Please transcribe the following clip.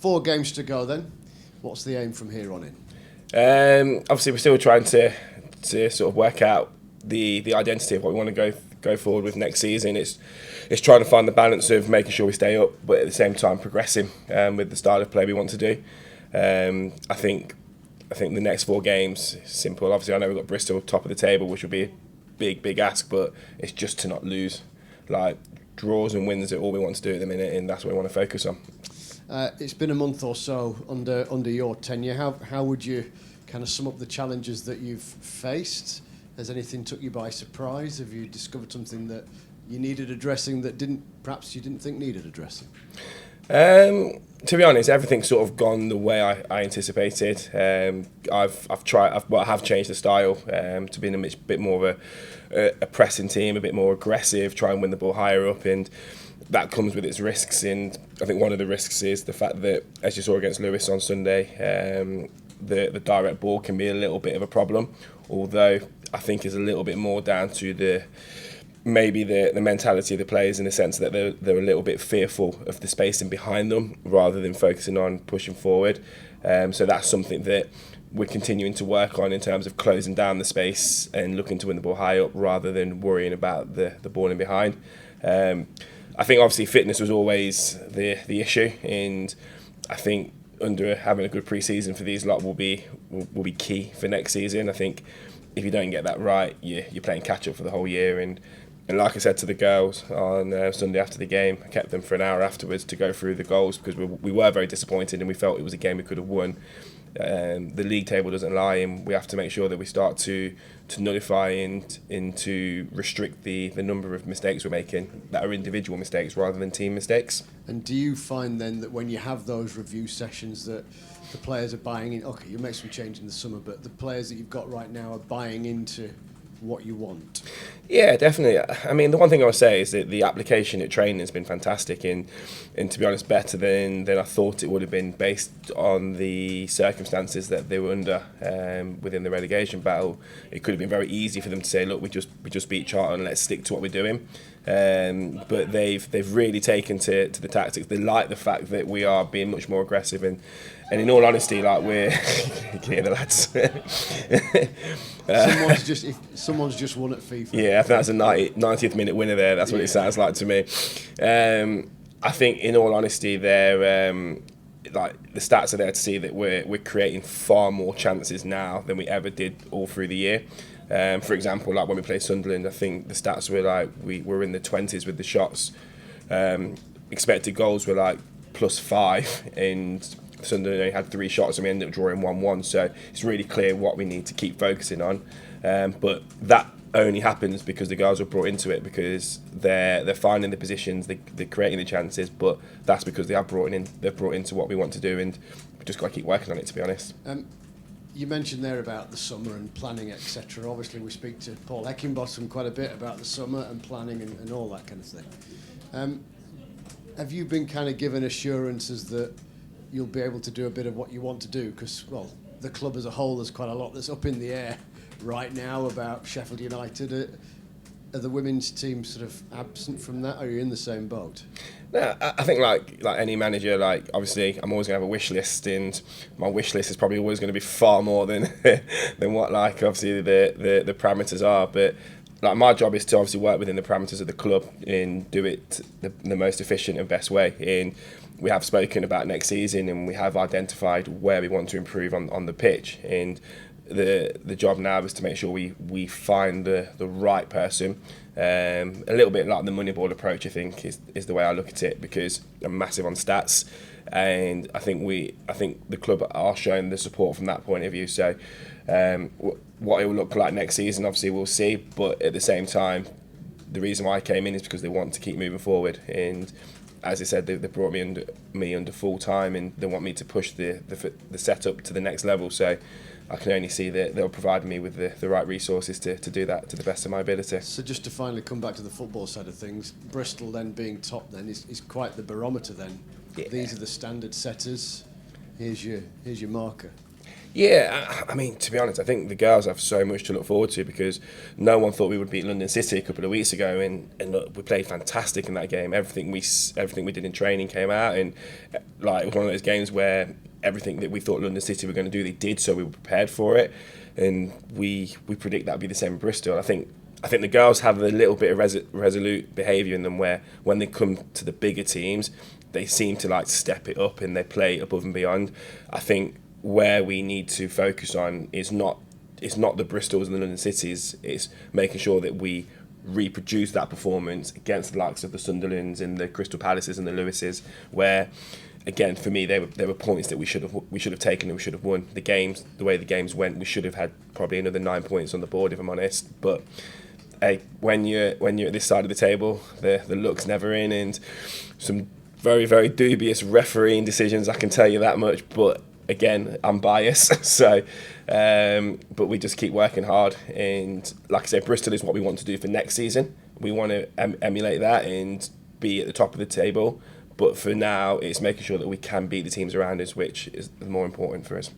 4 games to go then. What's the aim from here on in? Obviously, we're still trying to sort of work out the identity of what we want to go forward with next season. It's trying to find the balance of making sure we stay up, but at the same time progressing with the style of play we want to do. I think the next 4 games, simple. Obviously, I know we've got Bristol top of the table, which will be a big ask, but it's just to not lose. Like, draws and wins are all we want to do at the minute, and that's what we want to focus on. It's been a month or so under your tenure. How would you kind of sum up the challenges that you've faced? Has anything took you by surprise? Have you discovered something that you needed addressing that perhaps you didn't think needed addressing? To be honest, everything's sort of gone the way I anticipated. I have changed the style to being a bit more of a pressing team, a bit more aggressive, try and win the ball higher up, and that comes with its risks. And I think one of the risks is the fact that, as you saw against Lewis on Sunday, the direct ball can be a little bit of a problem, although I think is a little bit more down to the mentality of the players, in the sense that they're a little bit fearful of the spacing behind them rather than focusing on pushing forward. So that's something that we're continuing to work on in terms of closing down the space and looking to win the ball high up rather than worrying about the ball in behind. I think obviously fitness was always the issue, and I think under having a good pre-season for these lot will be key for next season. I think if you don't get that right, you're playing catch up for the whole year. And like I said to the girls on Sunday after the game, I kept them for an hour afterwards to go through the goals, because we were very disappointed and we felt it was a game we could have won. The league table doesn't lie, and we have to make sure that we start to nullify and to restrict the number of mistakes we're making that are individual mistakes rather than team mistakes. And do you find then that when you have those review sessions that the players are buying in? Okay, you'll make some change in the summer, but the players that you've got right now are buying into what you want. Yeah, definitely. I mean, the one thing I would say is that the application at training has been fantastic, and to be honest, better than I thought it would have been, based on the circumstances that they were under within the relegation battle. It could have been very easy for them to say, look, we just beat Charlton, let's stick to what we're doing. But they've really taken to the tactics. They like the fact that we are being much more aggressive, and in all honesty, like, we're you can hear the lads. Someone's just won at FIFA. Yeah, I think that's a 90th minute winner there. That's what it sounds like to me. I think, in all honesty, they're like, the stats are there to see that we're creating far more chances now than we ever did all through the year. For example, like when we played Sunderland, I think the stats were like we were in the 20s with the shots. Expected goals were like +5, and Sunderland only had 3 shots, and we ended up drawing 1-1. So it's really clear what we need to keep focusing on. But that only happens because the girls are brought into it, because they're finding the positions, they're creating the chances. But that's because they're brought into what we want to do, and we've just got to keep working on it, to be honest. You mentioned there about the summer and planning, etc. Obviously, we speak to Paul Heckingbottom quite a bit about the summer and planning and all that kind of thing. Have you been kind of given assurances that you'll be able to do a bit of what you want to do? Because, well, the club as a whole, there's quite a lot that's up in the air right now about Sheffield United. Are the women's team sort of absent from that? Or are you in the same boat? No, I think like any manager, like, obviously I'm always going to have a wish list, and my wish list is probably always going to be far more than what, like, obviously the parameters are. But like, my job is to obviously work within the parameters of the club and do it the most efficient and best way. And we have spoken about next season, and we have identified where we want to improve on the pitch. And the job now is to make sure we find the right person. A little bit like the Moneyball approach, I think, is the way I look at it, because I'm massive on stats, and I think the club are showing the support from that point of view. So what it will look like next season, obviously we'll see, but at the same time, the reason why I came in is because they want to keep moving forward. And as I said, they brought me under full time, and they want me to push the setup to the next level. So I can only see that they'll provide me with the right resources to do that to the best of my ability. So just to finally come back to the football side of things, Bristol then being top then is quite the barometer then. Yeah. These are the standard setters. Here's your marker. Yeah, I mean, to be honest, I think the girls have so much to look forward to because no one thought we would beat London City a couple of weeks ago, and look, we played fantastic in that game. Everything we did in training came out, and like it was one of those games where everything that we thought London City were going to do, they did, so we were prepared for it, and we predict that would be the same in Bristol. I think the girls have a little bit of resolute behaviour in them where when they come to the bigger teams, they seem to like step it up and they play above and beyond. I think where we need to focus on is not the Bristols and the London Cities. It's making sure that we reproduce that performance against the likes of the Sunderlands and the Crystal Palaces and the Lewises, where again for me there were points that we should have taken and we should have won. The way the games went, we should have had probably another 9 points on the board if I'm honest. But hey, when you're at this side of the table, the luck's never in, and some very, very dubious refereeing decisions, I can tell you that much. But again, I'm biased, so but we just keep working hard, and like I said, Bristol is what we want to do for next season. We want to emulate that and be at the top of the table, but for now it's making sure that we can beat the teams around us, which is more important for us.